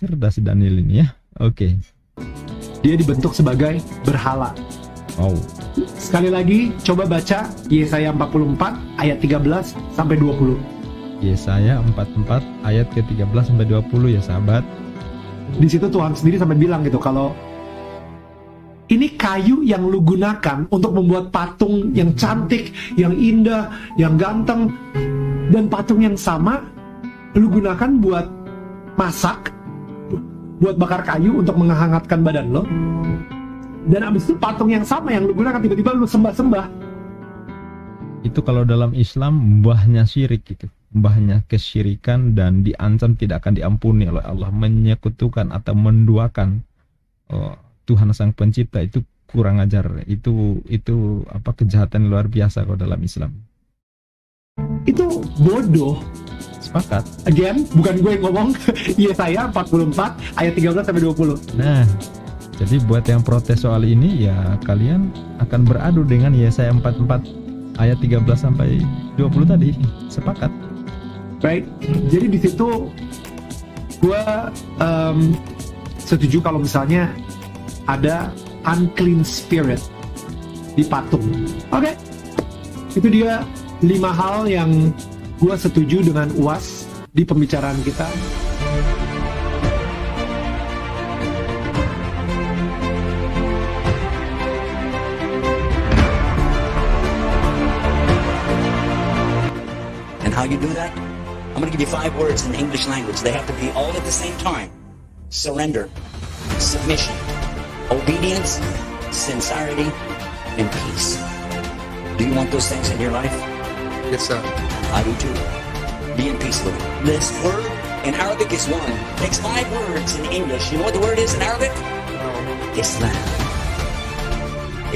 Cerdas Daniel ini ya. Oke. Dia dibentuk sebagai berhala. Wow. Sekali lagi, coba baca Yesaya 44 ayat 13 sampai 20. Yesaya 44 ayat ke-13 sampai 20 ya sahabat. Di situ Tuhan sendiri sampai bilang gitu, kalau ini kayu yang lu gunakan untuk membuat patung yang cantik, yang indah, yang ganteng, dan patung yang sama lu gunakan buat masak, buat bakar kayu untuk menghangatkan badan lo. Dan abis itu patung yang sama yang lu gunakan tiba-tiba lu sembah-sembah. Itu kalau dalam Islam mbahnya syirik gitu. Mbahnya kesyirikan dan diancam tidak akan diampuni oleh Allah, menyekutukan atau menduakan Tuhan Sang Pencipta. Itu kurang ajar. Itu apa, kejahatan luar biasa kalau dalam Islam. Itu bodoh. Sepakat. Again, bukan gue yang ngomong. Yesaya 44 ayat 13 sampai 20. Nah, jadi buat yang protes soal ini ya kalian akan beradu dengan Yesaya 44 ayat 13 sampai 20 tadi. Sepakat. Right? Jadi di situ gue setuju kalau misalnya ada unclean spirit di patung. Oke. Itu dia 5 hal yang gue setuju dengan UAS di pembicaraan kita. And how you do that? I'm going to give you 5 words in the English language. They have to be all at the same time. Surrender, submission, obedience, sincerity, and peace. Do you want those things in your life? Yes, sir. I do too. Be in peace with it. This word in Arabic is one. Takes 5 words in English. You know what the word is in Arabic? Islam.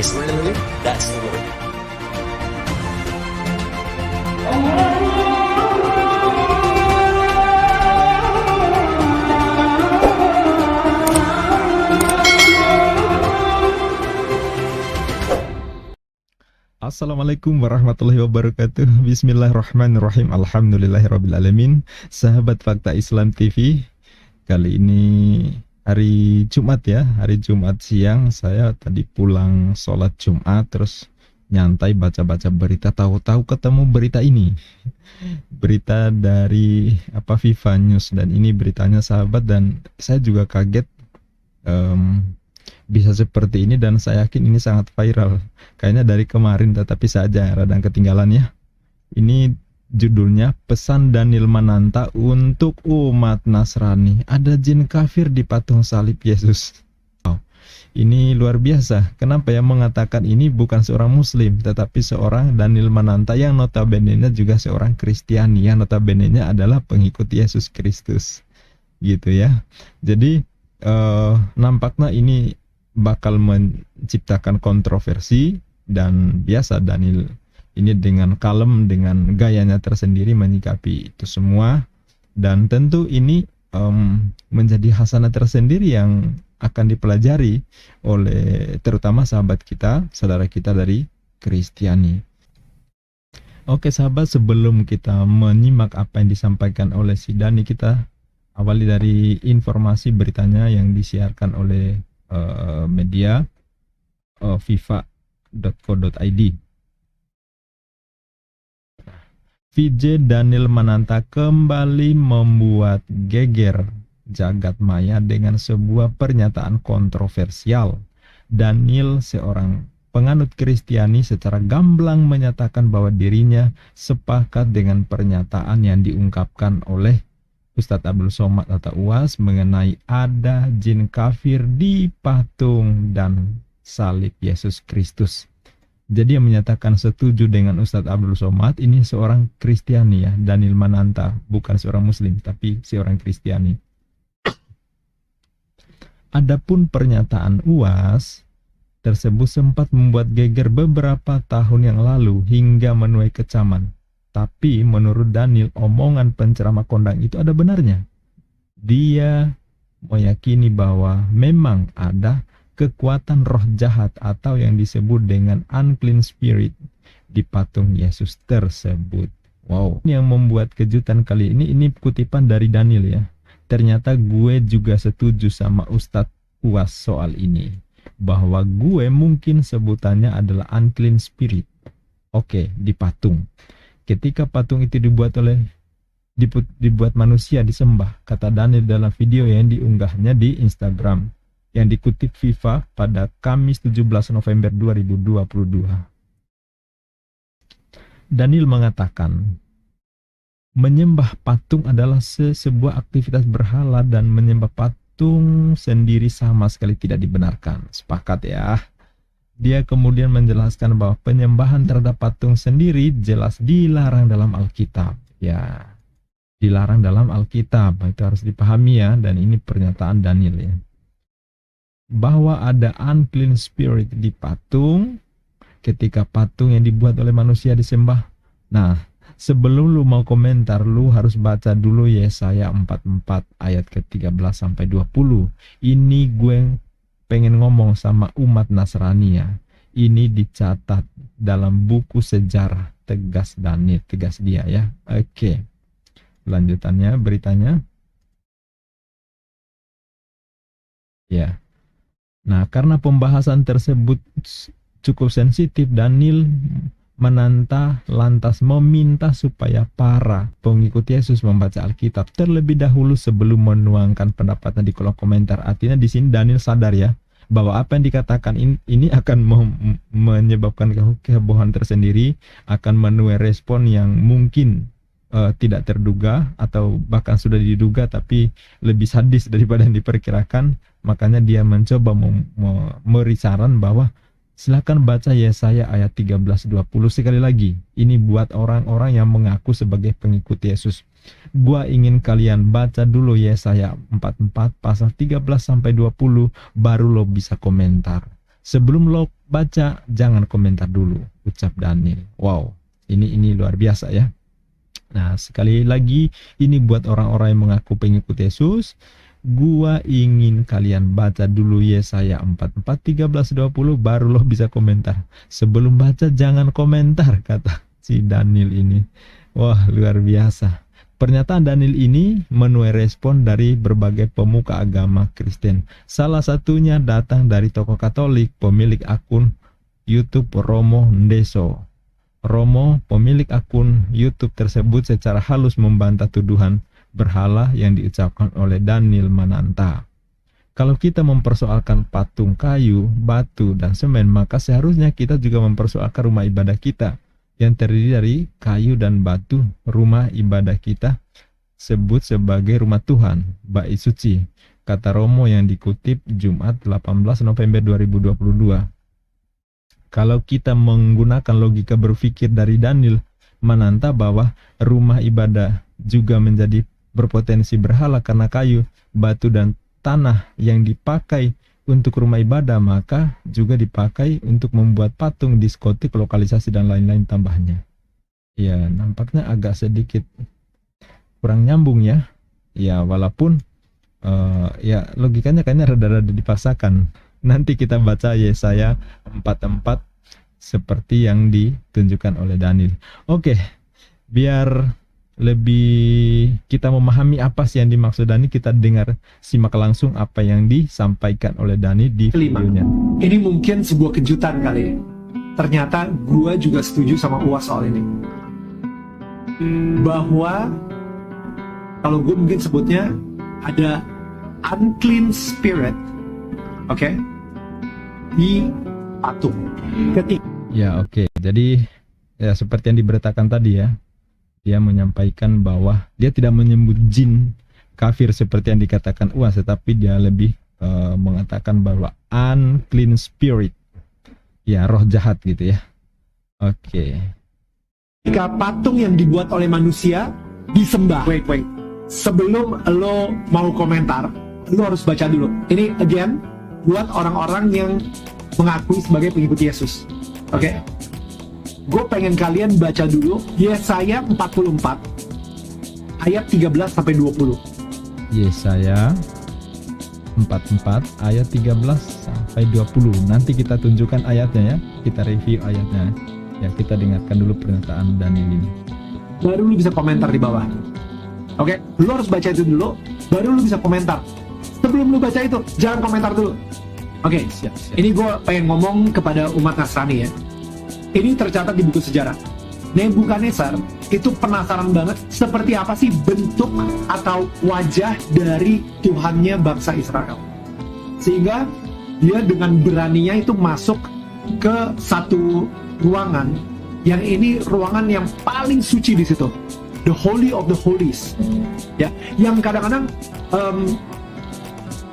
Islam. Really? That's the word. Assalamualaikum warahmatullahi wabarakatuh. Bismillahirrahmanirrahim. Alhamdulillahirrabbilalamin. Sahabat Fakta Islam TV, kali ini hari Jumat ya, hari Jumat siang. Saya tadi pulang sholat Jumat, terus nyantai baca-baca berita, tahu-tahu ketemu berita ini. Berita dari Viva News, dan ini beritanya sahabat, dan saya juga kaget bisa seperti ini, dan saya yakin ini sangat viral. Kayaknya dari kemarin, tetapi saja radang ketinggalan ya. Ini judulnya, Pesan Daniel Mananta untuk umat Nasrani. Ada jin kafir di patung salib Yesus. Wow. Ini luar biasa. Kenapa ya mengatakan ini bukan seorang muslim, tetapi seorang Daniel Mananta yang notabene-nya juga seorang Kristiani, yang notabene-nya adalah pengikut Yesus Kristus. Gitu ya. Jadi nampaknya ini bakal menciptakan kontroversi, dan biasa Daniel ini dengan kalem, dengan gayanya tersendiri menyikapi itu semua, dan tentu ini menjadi hasanah tersendiri yang akan dipelajari oleh terutama sahabat kita, saudara kita dari Kristiani. Oke sahabat, sebelum kita menyimak apa yang disampaikan oleh si Dani, kita awali dari informasi beritanya yang disiarkan oleh media viva.co.id. VJ Daniel Mananta kembali membuat geger jagat maya dengan sebuah pernyataan kontroversial. Daniel, seorang penganut Kristiani, secara gamblang menyatakan bahwa dirinya sepakat dengan pernyataan yang diungkapkan oleh Ustadz Abdul Somad atau UAS mengenai ada jin kafir di patung dan salib Yesus Kristus. Jadi yang menyatakan setuju dengan Ustadz Abdul Somad ini seorang Kristiani ya, Daniel Mananta, bukan seorang muslim tapi seorang Kristiani. Adapun pernyataan UAS tersebut sempat membuat geger beberapa tahun yang lalu hingga menuai kecaman. Tapi menurut Daniel, omongan penceramah kondang itu ada benarnya. Dia meyakini bahwa memang ada kekuatan roh jahat atau yang disebut dengan unclean spirit di patung Yesus tersebut. Wow. Yang membuat kejutan kali ini kutipan dari Daniel ya. Ternyata gue juga setuju sama Ustadz Uas soal ini, bahwa gue mungkin sebutannya adalah unclean spirit. Oke, di patung. Ketika patung itu dibuat manusia disembah, kata Daniel dalam video yang diunggahnya di Instagram, yang dikutip FIFA pada Kamis 17 November 2022. Daniel mengatakan, menyembah patung adalah sebuah aktivitas berhala dan menyembah patung sendiri sama sekali tidak dibenarkan. Sepakat ya. Dia kemudian menjelaskan bahwa penyembahan terhadap patung sendiri jelas dilarang dalam Alkitab. Ya, dilarang dalam Alkitab. Itu harus dipahami ya, dan ini pernyataan Daniel ya. Bahwa ada unclean spirit di patung ketika patung yang dibuat oleh manusia disembah. Nah, sebelum lu mau komentar, lu harus baca dulu Yesaya 44 ayat ke-13 sampai 20. Ini gue pengen ngomong sama umat Nasrani ya. Ini dicatat dalam buku sejarah, tegas Daniel, tegas dia ya. Oke. Lanjutannya beritanya. Ya. Nah, karena pembahasan tersebut cukup sensitif, Daniel lantas meminta supaya para pengikut Yesus membaca Alkitab terlebih dahulu sebelum menuangkan pendapatnya di kolom komentar. Artinya di sini Daniel sadar ya, bahwa apa yang dikatakan ini akan menyebabkan kehebohan tersendiri, akan menuai respon yang mungkin tidak terduga atau bahkan sudah diduga tapi lebih sadis daripada yang diperkirakan. Makanya dia mencoba memberi saran bahwa silakan baca Yesaya ayat 13-20 sekali lagi. Ini buat orang-orang yang mengaku sebagai pengikut Yesus. Gua ingin kalian baca dulu Yesaya 44 pasal 13-20 baru lo bisa komentar. Sebelum lo baca jangan komentar dulu, ucap Daniel. Wow, ini luar biasa ya. Nah, sekali lagi ini buat orang-orang yang mengaku pengikut Yesus. Gua ingin kalian baca dulu Yesaya 44 13-20 baru lo bisa komentar. Sebelum baca jangan komentar, kata si Daniel ini. Wah, luar biasa. Pernyataan Daniel ini menuai respon dari berbagai pemuka agama Kristen. Salah satunya datang dari tokoh Katolik, pemilik akun YouTube Romo Ndeso. Romo, pemilik akun YouTube tersebut secara halus membantah tuduhan berhala yang diucapkan oleh Daniel Mananta. Kalau kita mempersoalkan patung kayu, batu, dan semen, maka seharusnya kita juga mempersoalkan rumah ibadah kita yang terdiri dari kayu dan batu. Rumah ibadah kita sebut sebagai rumah Tuhan, bait suci, kata Romo yang dikutip Jumat 18 November 2022. Kalau kita menggunakan logika berpikir dari Daniel Mananta bahwa rumah ibadah juga menjadi berpotensi berhala karena kayu, batu, dan tanah yang dipakai untuk rumah ibadah, maka juga dipakai untuk membuat patung, diskotik, lokalisasi, dan lain-lain tambahnya. Ya, nampaknya agak sedikit kurang nyambung ya. Ya, walaupun ya logikanya kayaknya rada-rada dipaksakan. Nanti kita baca Yesaya 44 seperti yang ditunjukkan oleh Daniel. Oke, biar lebih kita memahami apa sih yang dimaksud Dani, kita simak langsung apa yang disampaikan oleh Dani di videonya. Ini mungkin sebuah kejutan kali ya. Ternyata gue juga setuju sama Uas soal ini. Bahwa kalau gue mungkin sebutnya ada unclean spirit, oke, di patung. Ya oke. Jadi ya seperti yang diberitakan tadi ya. Dia menyampaikan bahwa dia tidak menyebut jin kafir seperti yang dikatakan Uas, tetapi dia lebih mengatakan bahwa unclean spirit, ya roh jahat gitu ya. Oke. Jika patung yang dibuat oleh manusia disembah, wait, sebelum lo mau komentar, lo harus baca dulu. Ini again buat orang-orang yang mengaku sebagai pengikut Yesus, oke? Gue pengen kalian baca dulu Yesaya 44 ayat 13-20. Yesaya 44 ayat 13-20. Nanti kita tunjukkan ayatnya ya. Kita review ayatnya. Ya, kita dengarkan dulu pernyataan Daniel ini. Baru lu bisa komentar di bawah. Oke, lu harus baca itu dulu. baru lu bisa komentar. Sebelum lu baca itu, jangan komentar dulu. Oke, Siap. ini gue pengen ngomong kepada umat Nasrani ya. Ini tercatat di buku sejarah. Nebukadnezar itu penasaran banget seperti apa sih bentuk atau wajah dari Tuhannya bangsa Israel. Sehingga dia dengan beraninya itu masuk ke satu ruangan yang ini ruangan yang paling suci di situ. The Holy of the Holies. Ya, yang kadang-kadang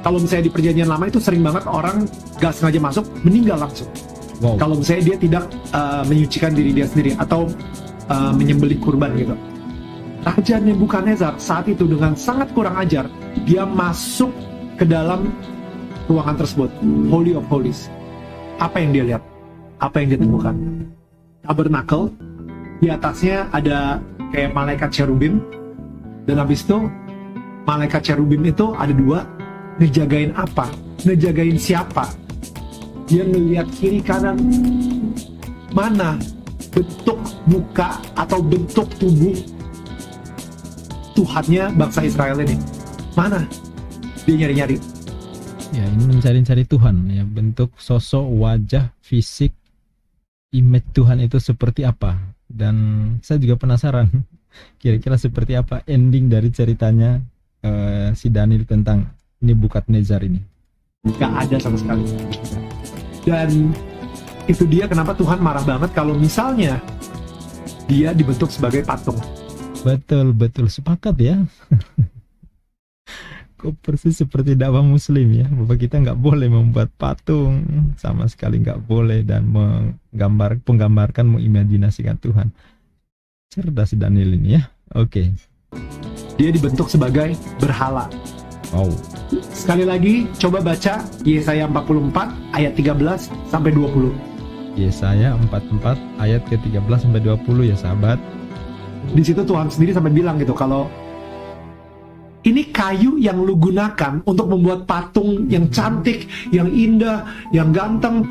kalau misalnya di perjanjian lama itu sering banget orang gak sengaja masuk, meninggal langsung. Wow. Kalau misalnya dia tidak menyucikan diri dia sendiri atau menyembelih kurban gitu. Raja Nebukadnezar saat itu dengan sangat kurang ajar, dia masuk ke dalam ruangan tersebut, Holy of Holies. Apa yang dia lihat? Apa yang dia temukan? Tabernakel, di atasnya ada kayak malaikat cherubim, dan habis itu malaikat cherubim itu ada dua, ngejagain apa? Ngejagain siapa? Dia ngelihat kiri kanan, mana bentuk muka atau bentuk tubuh Tuhannya bangsa Israel ini? Mana? Dia nyari-nyari. Ya, ini mencari-cari Tuhan ya, bentuk sosok, wajah, fisik, image Tuhan itu seperti apa. Dan saya juga penasaran kira-kira seperti apa ending dari ceritanya si Daniel tentang Nebukadnezar ini. Gak ada sama sekali. Dan itu dia kenapa Tuhan marah banget kalau misalnya dia dibentuk sebagai patung. Betul, sepakat ya. Kok persis seperti dakwah Muslim ya, bahwa kita nggak boleh membuat patung, sama sekali nggak boleh, dan menggambarkan, mengimajinasikan Tuhan. Cerdas Daniel ini ya. Oke. Dia dibentuk sebagai berhala. Wow. Sekali lagi, coba baca Yesaya 44 ayat 13 sampai 20. Yesaya 44 ayat ke-13 sampai 20 ya sahabat. Di situ Tuhan sendiri sampai bilang gitu kalau ini kayu yang lu gunakan untuk membuat patung yang cantik, yang indah, yang ganteng,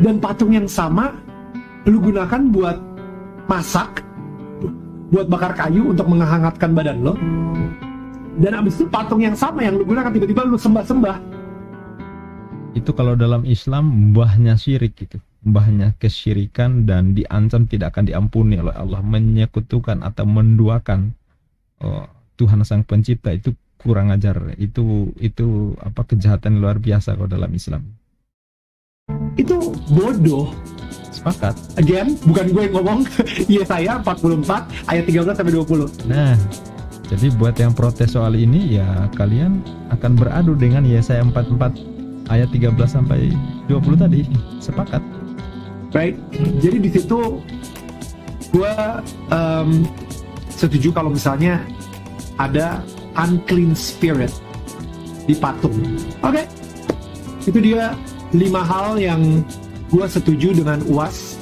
dan patung yang sama lu gunakan buat masak, buat bakar kayu untuk menghangatkan badan lo. Dan abis itu patung yang sama yang lu gunakan tiba-tiba lu sembah-sembah. Itu kalau dalam Islam mbahnya syirik gitu. Mbahnya kesyirikan dan diancam tidak akan diampuni oleh Allah, menyekutukan atau menduakan Tuhan Sang Pencipta. Itu kurang ajar. Itu apa, kejahatan luar biasa kalau dalam Islam. Itu bodoh. Sepakat. Again, bukan gue yang ngomong. Yesaya 44 ayat 13 sampai 20. Nah, jadi buat yang protes soal ini ya kalian akan beradu dengan Yesaya 44 ayat 13 sampai 20 tadi. Sepakat. Right? Jadi di situ gue setuju kalau misalnya ada unclean spirit di patung. Oke. Itu dia 5 hal yang gue setuju dengan UAS.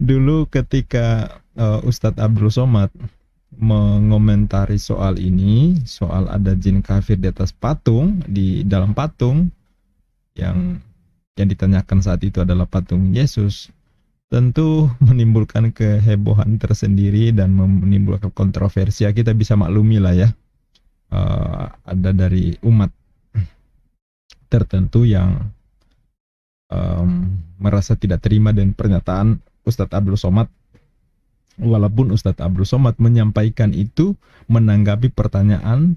Dulu ketika Ustadz Abdul Somad mengomentari soal ini, soal ada jin kafir di atas patung, di dalam patung yang ditanyakan saat itu adalah patung Yesus, tentu menimbulkan kehebohan tersendiri dan menimbulkan kontroversi. Kita bisa maklumi lah ya, ada dari umat tertentu yang merasa tidak terima dengan pernyataan Ustadz Abdul Somad, walaupun Ustadz Abdul Somad menyampaikan itu menanggapi pertanyaan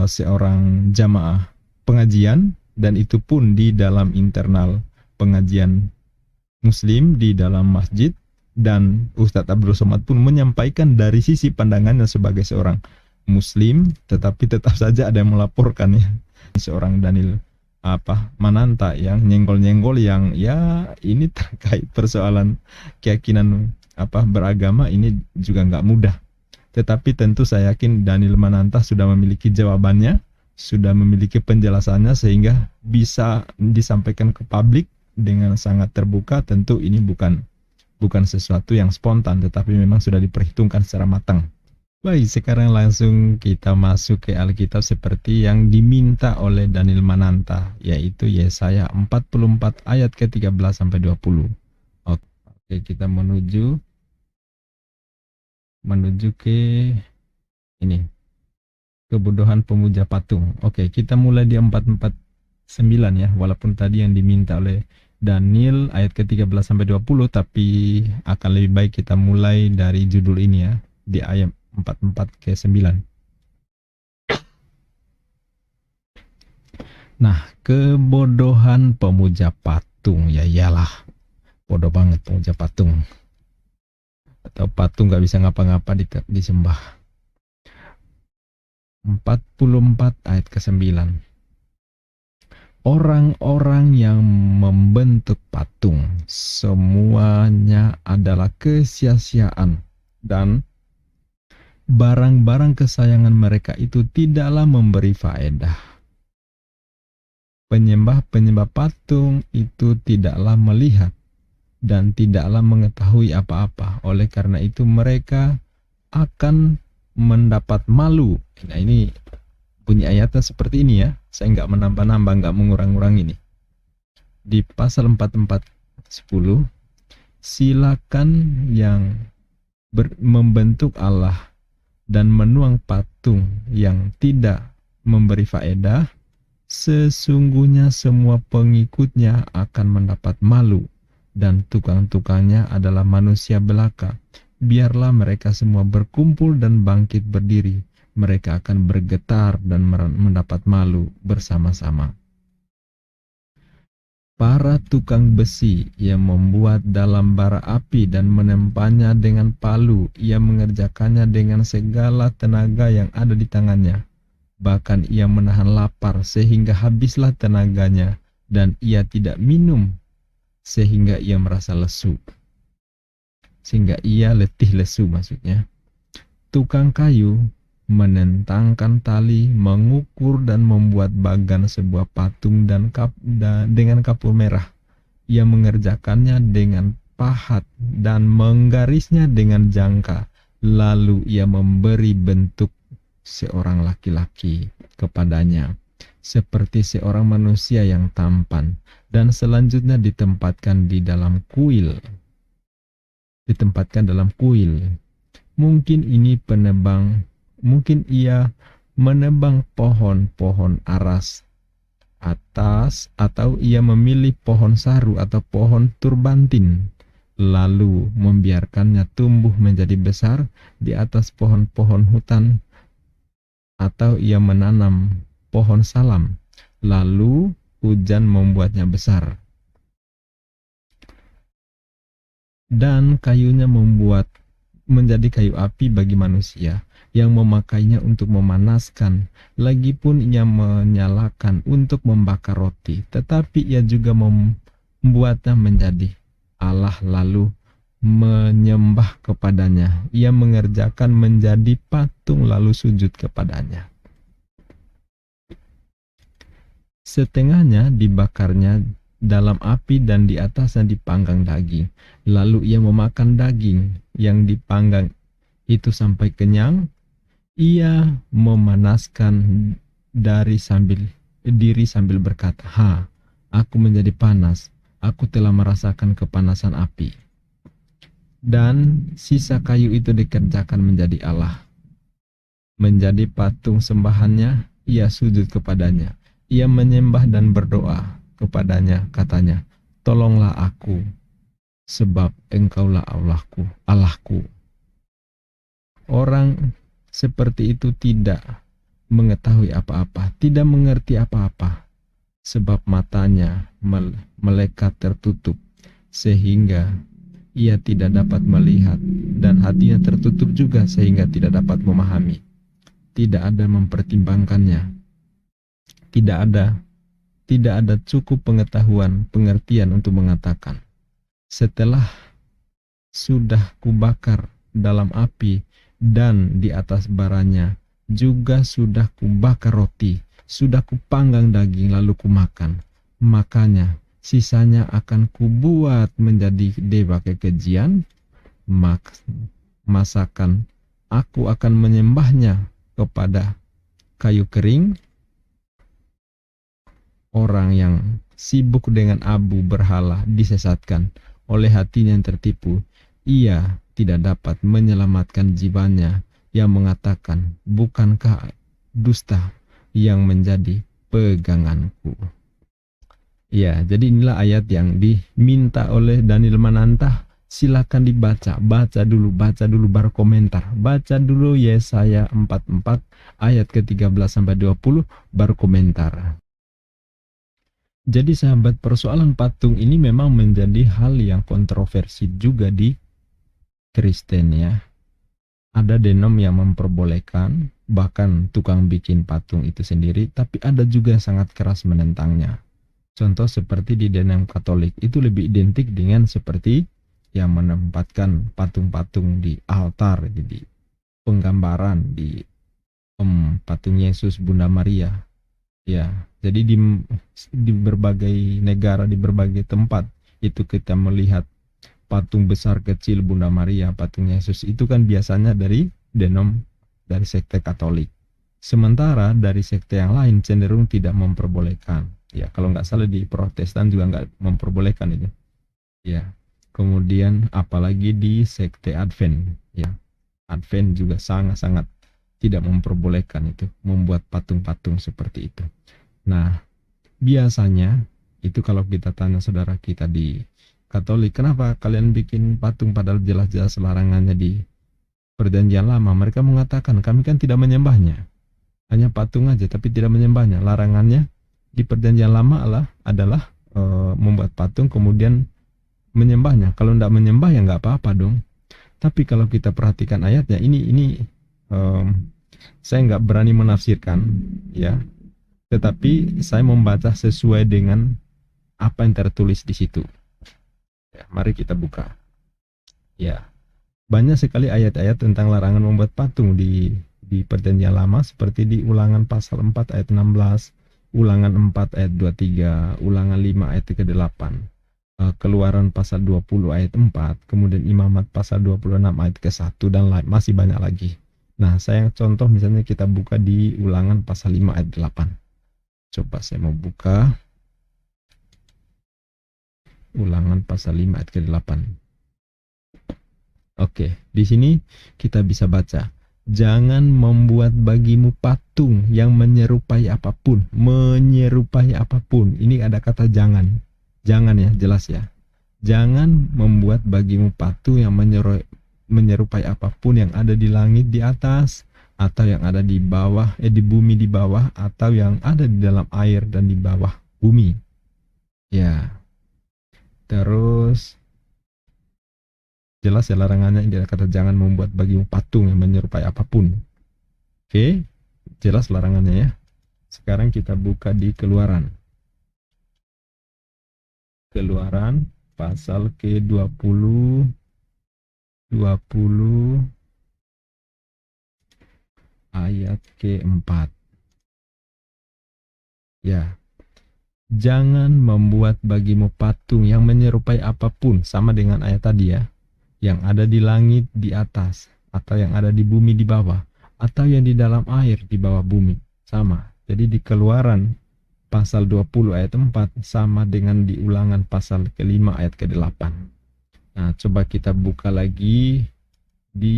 seorang jamaah pengajian, dan itu pun di dalam internal pengajian Muslim di dalam masjid, dan Ustadz Abdul Somad pun menyampaikan dari sisi pandangannya sebagai seorang Muslim, tetapi tetap saja ada yang melaporkan ya, seorang Daniel Mananta yang nyenggol-nyenggol, yang ya ini terkait persoalan keyakinan beragama, ini juga nggak mudah. Tetapi tentu saya yakin Daniel Mananta sudah memiliki jawabannya, sudah memiliki penjelasannya, sehingga bisa disampaikan ke publik dengan sangat terbuka. Tentu ini bukan sesuatu yang spontan, tetapi memang sudah diperhitungkan secara matang. Baik, sekarang langsung kita masuk ke Alkitab seperti yang diminta oleh Daniel Mananta, yaitu Yesaya 44 ayat ke-13 sampai 20. Oke, kita menuju ke ini. Kebodohan pemuja patung. Oke, kita mulai di 449 ya, walaupun tadi yang diminta oleh Daniel ayat ke-13 sampai 20, tapi akan lebih baik kita mulai dari judul ini ya, di ayat 44 ke 9. Nah, kebodohan pemuja patung, ya iyalah, bodoh banget pemuja patung. Atau patung gak bisa ngapa-ngapa disembah. 44 ayat ke-9. Orang-orang yang membentuk patung semuanya adalah kesia-siaan, dan barang-barang kesayangan mereka itu tidaklah memberi faedah. Penyembah-penyembah patung itu tidaklah melihat dan tidaklah mengetahui apa-apa. Oleh karena itu mereka akan mendapat malu. Nah, ini bunyi ayatnya seperti ini ya. Saya nggak menambah-nambah, nggak mengurang-urang ini. Di pasal 44:10, silakan yang membentuk Allah dan menuang patung yang tidak memberi faedah, sesungguhnya semua pengikutnya akan mendapat malu, dan tukang-tukangnya adalah manusia belaka. Biarlah mereka semua berkumpul dan bangkit berdiri. Mereka akan bergetar dan mendapat malu bersama-sama. Para tukang besi yang membuat dalam bara api dan menempanya dengan palu, ia mengerjakannya dengan segala tenaga yang ada di tangannya. Bahkan ia menahan lapar sehingga habislah tenaganya, dan ia tidak minum sehingga ia merasa lesu. Sehingga ia letih lesu maksudnya. Tukang kayu menentangkan tali, mengukur dan membuat bagan sebuah patung dengan kapur merah. Ia mengerjakannya dengan pahat dan menggarisnya dengan jangka. Lalu ia memberi bentuk seorang laki-laki kepadanya, seperti seorang manusia yang tampan, dan selanjutnya ditempatkan dalam kuil. Mungkin ia menebang pohon-pohon aras atas, atau ia memilih pohon saru atau pohon turbantin, lalu membiarkannya tumbuh menjadi besar di atas pohon-pohon hutan, atau ia menanam pohon salam, lalu hujan membuatnya besar. Dan kayunya menjadi kayu api bagi manusia yang memakainya untuk memanaskan. Lagipun ia menyalakan untuk membakar roti, tetapi ia juga membuatnya menjadi Allah lalu menyembah kepadanya. Ia mengerjakan menjadi patung lalu sujud kepadanya. Setengahnya dibakarnya dalam api dan di atasnya dipanggang daging. Lalu ia memakan daging yang dipanggang itu sampai kenyang. Ia memanaskan diri sambil berkata, aku menjadi panas, aku telah merasakan kepanasan api. Dan sisa kayu itu dikerjakan menjadi Allah. Menjadi patung sembahannya, ia sujud kepadanya. Ia menyembah dan berdoa kepadanya, katanya, tolonglah aku, sebab engkaulah Allahku. Orang seperti itu tidak mengetahui apa-apa, tidak mengerti apa-apa, sebab matanya melekat tertutup, sehingga ia tidak dapat melihat, dan hatinya tertutup juga sehingga tidak dapat memahami. Tidak ada mempertimbangkannya. Tidak ada cukup pengertian untuk mengatakan, setelah sudah kubakar dalam api dan di atas baranya juga sudah kubakar roti, sudah kupanggang daging lalu kumakan, makanya sisanya akan kubuat menjadi dewa kekejian, masakan aku akan menyembahnya kepada kayu kering. Orang yang sibuk dengan abu berhala disesatkan oleh hatinya yang tertipu. Ia tidak dapat menyelamatkan jiwanya, yang mengatakan, bukankah dusta yang menjadi peganganku. Ya, jadi inilah ayat yang diminta oleh Daniel Mananta. Silakan dibaca, baca dulu baru komentar. Baca dulu Yesaya 44 ayat ke-13 sampai 20 baru komentar. Jadi sahabat, persoalan patung ini memang menjadi hal yang kontroversi juga di Kristen ya. Ada denom yang memperbolehkan, bahkan tukang bikin patung itu sendiri, tapi ada juga yang sangat keras menentangnya. Contoh seperti di denom Katolik, itu lebih identik dengan seperti yang menempatkan patung-patung di altar, jadi penggambaran di patung Yesus, Bunda Maria. Ya, jadi di berbagai negara, di berbagai tempat itu kita melihat patung besar kecil Bunda Maria, patung Yesus itu kan biasanya dari denom dari sekte Katolik. Sementara dari sekte yang lain cenderung tidak memperbolehkan. Ya, kalau nggak salah di Protestan juga nggak memperbolehkan itu. Ya, kemudian apalagi di sekte Advent, ya, Advent juga sangat-sangat tidak memperbolehkan itu membuat patung-patung seperti itu. Nah, biasanya itu kalau kita tanya saudara kita di Katolik, kenapa kalian bikin patung padahal jelas-jelas larangannya di Perjanjian Lama? Mereka mengatakan kami kan tidak menyembahnya, hanya patung aja tapi tidak menyembahnya. Larangannya di Perjanjian Lama adalah membuat patung kemudian menyembahnya. Kalau tidak menyembah ya nggak apa-apa dong. Tapi kalau kita perhatikan ayatnya ini saya nggak berani menafsirkan ya, tetapi saya membaca sesuai dengan apa yang tertulis di situ. Ya, mari kita buka. Ya, banyak sekali ayat-ayat tentang larangan membuat patung di Perjanjian Lama, seperti di Ulangan pasal 4 ayat 16, Ulangan 4 ayat 23, Ulangan 5 ayat 38. Keluaran pasal 20 ayat 4, kemudian Imamat pasal 26 ayat ke-1 dan masih banyak lagi. Nah, saya contoh misalnya kita buka di Ulangan pasal 5 ayat 8. Coba saya mau buka Ulangan pasal 5 ayat ke-8. Oke, di sini kita bisa baca, jangan membuat bagimu patung yang menyerupai apapun. Menyerupai apapun. Ini ada kata jangan. Jangan ya, jelas ya. Jangan membuat bagimu patung yang menyerupai apapun yang ada di langit di atas, atau yang ada di bawah, di bumi di bawah, atau yang ada di dalam air dan di bawah bumi. Ya. Terus jelas ya larangannya, ini ada kata jangan membuat bagimu patung yang menyerupai apapun. Oke, jelas larangannya ya. Sekarang kita buka di Keluaran. Keluaran pasal ke-20 ayat ke-4. Ya. Jangan membuat bagimu patung yang menyerupai apapun, sama dengan ayat tadi ya. Yang ada di langit di atas, atau yang ada di bumi di bawah, atau yang di dalam air di bawah bumi. Sama. Jadi di Keluaran pasal 20 ayat 4 sama dengan di Ulangan pasal ke-5 ayat ke-8. Nah, coba kita buka lagi di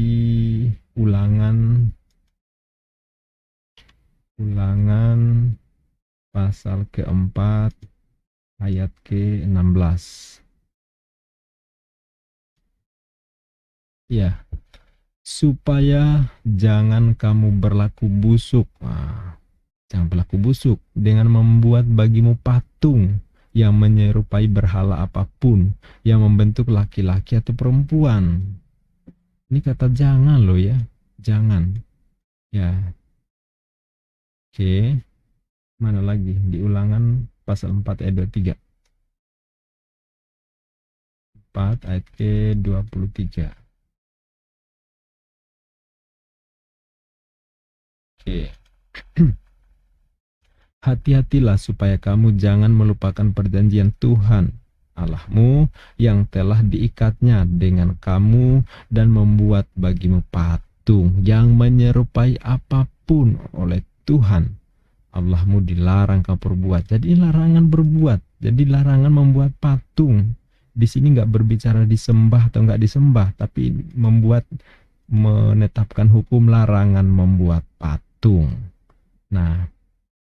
Ulangan pasal ke-4 ayat ke-16. Ya, supaya jangan kamu berlaku busuk. Jangan berlaku busuk dengan membuat bagimu patung yang menyerupai berhala apapun yang membentuk laki-laki atau perempuan. Ini kata jangan loh ya, jangan. Ya. Oke. Mana lagi? Di Ulangan pasal 4 ayat 23. 4 ayat ke-23. Oke. Hati-hatilah supaya kamu jangan melupakan perjanjian Tuhan Allahmu yang telah diikatnya dengan kamu dan membuat bagimu patung yang menyerupai apapun oleh Tuhan Allahmu dilarang kamu perbuat. Jadi larangan berbuat. Jadi larangan membuat patung. Di sini nggak berbicara disembah atau nggak disembah, tapi menetapkan hukum larangan membuat patung. Nah,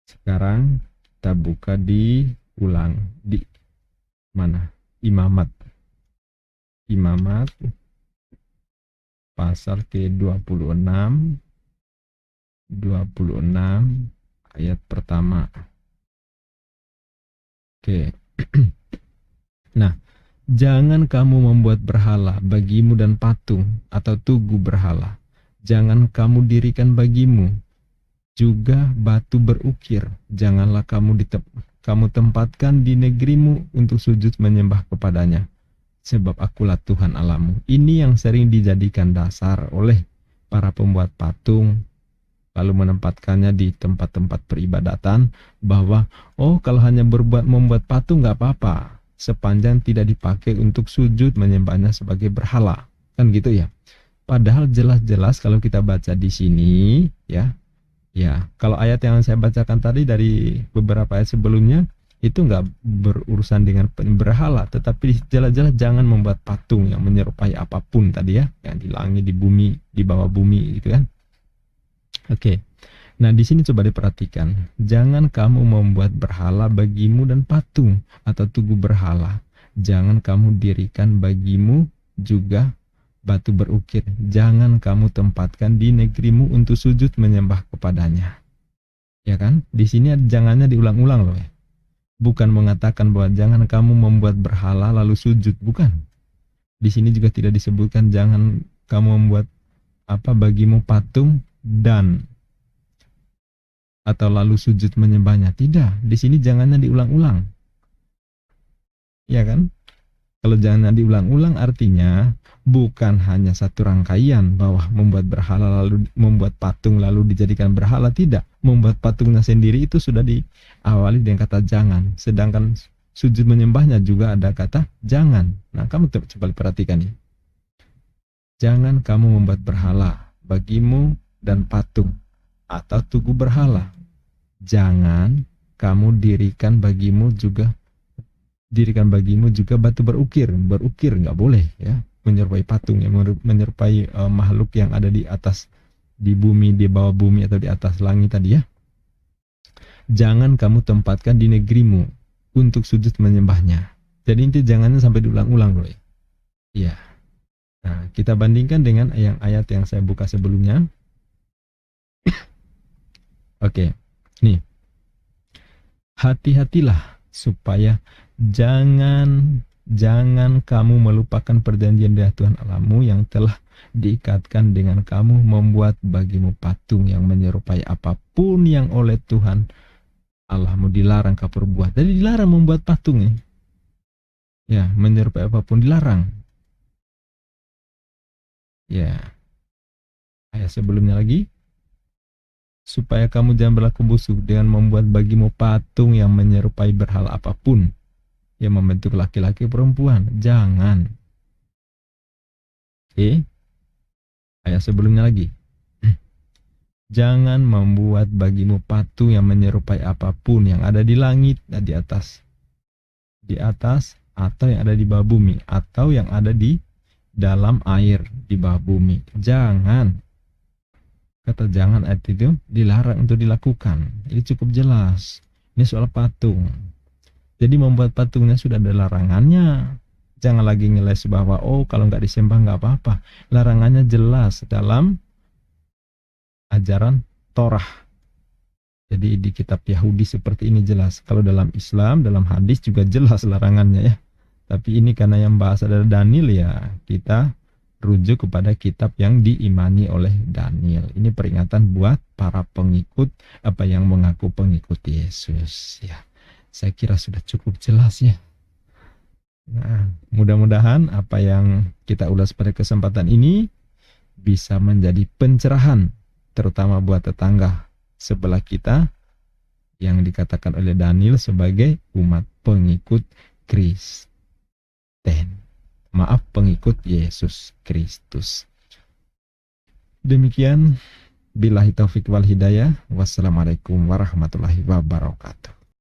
sekarang kita buka di mana? Imamat. Imamat pasal ke-26 ayat pertama. Oke. Nah, jangan kamu membuat berhala bagimu dan patung atau tugu berhala. Jangan kamu dirikan bagimu juga batu berukir. Janganlah kamu tempatkan di negerimu untuk sujud menyembah kepadanya. Sebab akulah Tuhan Allahmu. Ini yang sering dijadikan dasar oleh para pembuat patung, lalu menempatkannya di tempat-tempat peribadatan, bahwa kalau hanya membuat patung nggak apa-apa, sepanjang tidak dipakai untuk sujud menyembahnya sebagai berhala, kan gitu ya. Padahal jelas-jelas kalau kita baca di sini, ya, kalau ayat yang saya bacakan tadi dari beberapa ayat sebelumnya itu nggak berurusan dengan berhala, tetapi jelas-jelas jangan membuat patung yang menyerupai apapun tadi ya, yang di langit, di bumi, di bawah bumi gitu kan. Oke. Nah, di sini coba diperhatikan. Jangan kamu membuat berhala bagimu dan patung atau tugu berhala. Jangan kamu dirikan bagimu juga batu berukir. Jangan kamu tempatkan di negerimu untuk sujud menyembah kepadanya. Ya kan? Di sini jangannya diulang-ulang loh ya. Bukan mengatakan bahwa jangan kamu membuat berhala lalu sujud, bukan. Di sini juga tidak disebutkan jangan kamu membuat bagimu patung dan atau lalu sujud menyembahnya. Tidak, di sini jangannya diulang-ulang. Ya kan? Kalau jangannya diulang-ulang artinya bukan hanya satu rangkaian bahwa membuat berhala lalu membuat patung lalu dijadikan berhala, tidak. Membuat patungnya sendiri itu sudah diawali dengan kata jangan, sedangkan sujud menyembahnya juga ada kata jangan. Nah, kamu coba perhatikan ya. Jangan kamu membuat berhala bagimu dan patung atau tugu berhala. Jangan kamu dirikan bagimu juga batu berukir. Berukir nggak boleh ya, menyerupai patung, yang menyerupai makhluk yang ada di atas, di bumi, di bawah bumi atau di atas langit tadi ya. Jangan kamu tempatkan di negerimu untuk sujud menyembahnya. Jadi inti jangannya sampai diulang-ulang loh ya. Iya. Nah, kita bandingkan dengan ayat yang saya buka sebelumnya. Oke. Nih. Hati-hatilah supaya jangan kamu melupakan perjanjian dengan Tuhan Allahmu yang telah diikatkan dengan kamu, membuat bagimu patung yang menyerupai apapun yang oleh Tuhan Allahmu dilarang kau perbuat. Jadi dilarang membuat patung ya. Ya, menyerupai apapun dilarang. Ya. Ayat sebelumnya lagi. Supaya kamu jangan berlaku busuk dengan membuat bagimu patung yang menyerupai berhala apapun yang membentuk laki-laki perempuan. Jangan. Oke. Ayat sebelumnya lagi. Jangan membuat bagimu patung yang menyerupai apapun yang ada di langit dan di atas atau yang ada di bawah bumi atau yang ada di dalam air di bawah bumi. Jangan. Kata jangan itu dilarang untuk dilakukan. Ini cukup jelas. Ini soal patung. Jadi membuat patungnya sudah ada larangannya. Jangan lagi ngeles bahwa kalau nggak disembah nggak apa-apa. Larangannya jelas dalam ajaran Torah. Jadi di kitab Yahudi seperti ini jelas. Kalau dalam Islam, dalam hadis juga jelas larangannya ya. Tapi ini karena yang bahas adalah Daniel ya, kita rujuk kepada kitab yang diimani oleh Daniel. Ini peringatan buat para pengikut yang mengaku pengikut Yesus ya. Saya kira sudah cukup jelas ya. Nah, mudah-mudahan apa yang kita ulas pada kesempatan ini bisa menjadi pencerahan terutama buat tetangga sebelah kita yang dikatakan oleh Daniel sebagai umat pengikut Kristen. Maaf, pengikut Yesus Kristus. Demikian, billahi taufik wal hidayah. Wassalamualaikum warahmatullahi wabarakatuh.